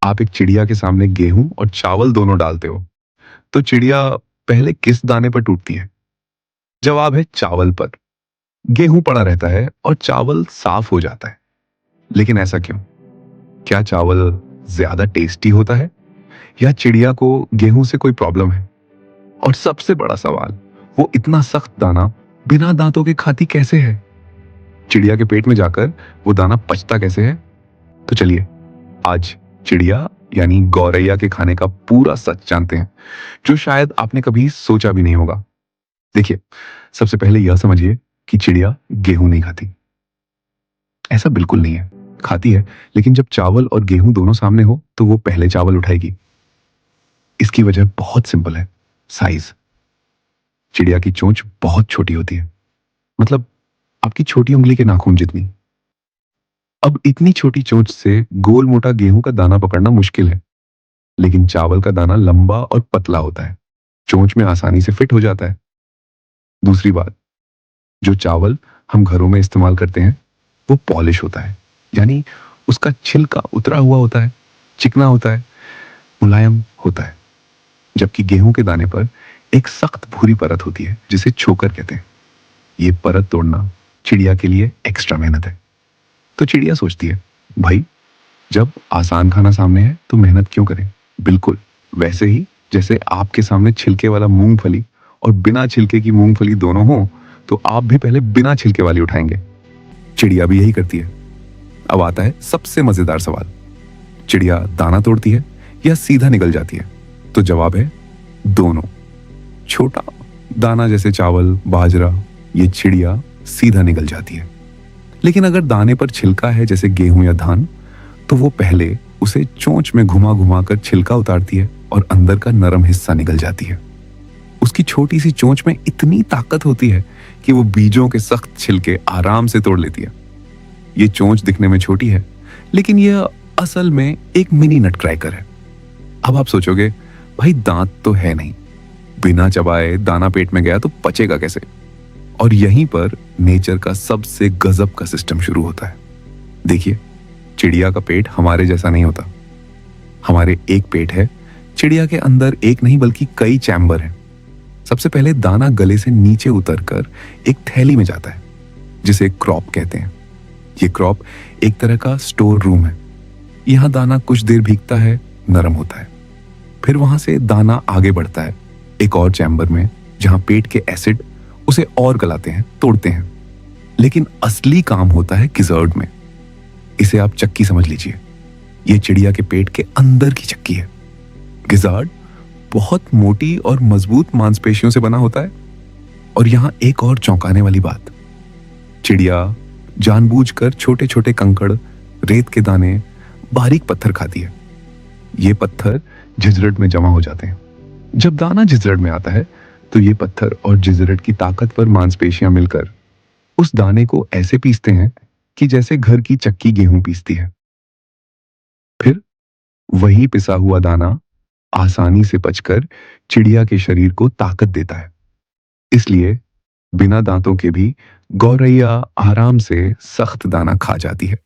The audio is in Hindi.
आप एक चिड़िया के सामने गेहूं और चावल दोनों डालते हो, तो चिड़िया पहले किस दाने पर टूटती है? जवाब है चावल पर। गेहूं पड़ा रहता है और चावल साफ हो जाता है। लेकिन ऐसा क्यों? क्या चावल ज्यादा टेस्टी होता है या चिड़िया को गेहूं से कोई प्रॉब्लम है? और सबसे बड़ा सवाल, वो इतना सख्त दाना बिना दांतों के खाती कैसे है? चिड़िया के पेट में जाकर वो दाना पचता कैसे है? तो चलिए आज चिड़िया यानी गौरैया के खाने का पूरा सच जानते हैं, जो शायद आपने कभी सोचा भी नहीं होगा। देखिए, सबसे पहले यह समझिए कि चिड़िया गेहूं नहीं खाती। ऐसा बिल्कुल नहीं है। खाती है, लेकिन जब चावल और गेहूं दोनों सामने हो तो वो पहले चावल उठाएगी। इसकी वजह बहुत सिंपल है, साइज। चिड़िया की चोंच बहुत छोटी होती है, मतलब आपकी छोटी उंगली के नाखून जितनी। अब इतनी छोटी चोंच से गोल मोटा गेहूं का दाना पकड़ना मुश्किल है, लेकिन चावल का दाना लंबा और पतला होता है, चोंच में आसानी से फिट हो जाता है। दूसरी बात, जो चावल हम घरों में इस्तेमाल करते हैं वो पॉलिश होता है, यानी उसका छिलका उतरा हुआ होता है, चिकना होता है, मुलायम होता है। जबकि गेहूं के दाने पर एक सख्त भूरी परत होती है जिसे छोकर कहते हैं। ये परत तोड़ना चिड़िया के लिए एक्स्ट्रा मेहनत है। तो चिड़िया सोचती है, भाई जब आसान खाना सामने है तो मेहनत क्यों करें? बिल्कुल वैसे ही जैसे आपके सामने छिलके वाला मूंगफली और बिना छिलके की मूंगफली दोनों हो, तो आप भी पहले बिना छिलके वाली उठाएंगे। चिड़िया भी यही करती है। अब आता है सबसे मजेदार सवाल, चिड़िया दाना तोड़ती है या सीधा निकल जाती है? तो जवाब है दोनों। छोटा दाना जैसे चावल, बाजरा, ये चिड़िया सीधा निकल जाती है। लेकिन अगर दाने पर छिलका है जैसे गेहूं या धान, तो वो पहले उसे चोंच में घुमा घुमा कर छिलका उतारती है और अंदर का नरम हिस्सा निकल जाती है। उसकी छोटी सी चोंच में इतनी ताकत होती है कि वो बीजों के सख्त छिलके आराम से तोड़ लेती है। ये चोंच दिखने में छोटी है, लेकिन यह असल में एक मिनी नट क्रैकर है। अब आप सोचोगे, भाई दांत तो है नहीं, बिना चबाए दाना पेट में गया तो पचेगा कैसे? और यहीं पर नेचर का सबसे गजब का सिस्टम शुरू होता है। देखिए, चिड़िया का पेट हमारे जैसा नहीं होता। हमारे एक पेट है, चिड़िया के अंदर एक नहीं बल्कि कई चैम्बर हैं। सबसे पहले दाना गले से नीचे उतरकर एक थैली में जाता है जिसे क्रॉप कहते हैं। ये क्रॉप एक तरह का स्टोर रूम है। यहाँ दाना कुछ देर भीगता है, नरम होता है। फिर वहां से दाना आगे बढ़ता है एक और चैम्बर में, जहां पेट के एसिड उसे और गलाते हैं, तोड़ते हैं। लेकिन असली काम होता है गिजर्ड में। इसे आप चक्की समझ लीजिए। ये चिड़िया के पेट के अंदर की चक्की है। गिजार्ड बहुत मोटी और मजबूत मांसपेशियों से बना होता है। और यहां एक और चौंकाने वाली बात, चिड़िया जानबूझकर छोटे छोटे कंकड़, रेत के दाने, बारीक पत्थर खाती है। ये पत्थर जिजरट में जमा हो जाते हैं। जब दाना जिजरट में आता है तो ये पत्थर और जिजरट की ताकतवर मांसपेशियां मिलकर उस दाने को ऐसे पीसते हैं कि जैसे घर की चक्की गेहूं पीसती है। फिर वही पिसा हुआ दाना आसानी से पचकर चिड़िया के शरीर को ताकत देता है। इसलिए बिना दांतों के भी गौरैया आराम से सख्त दाना खा जाती है।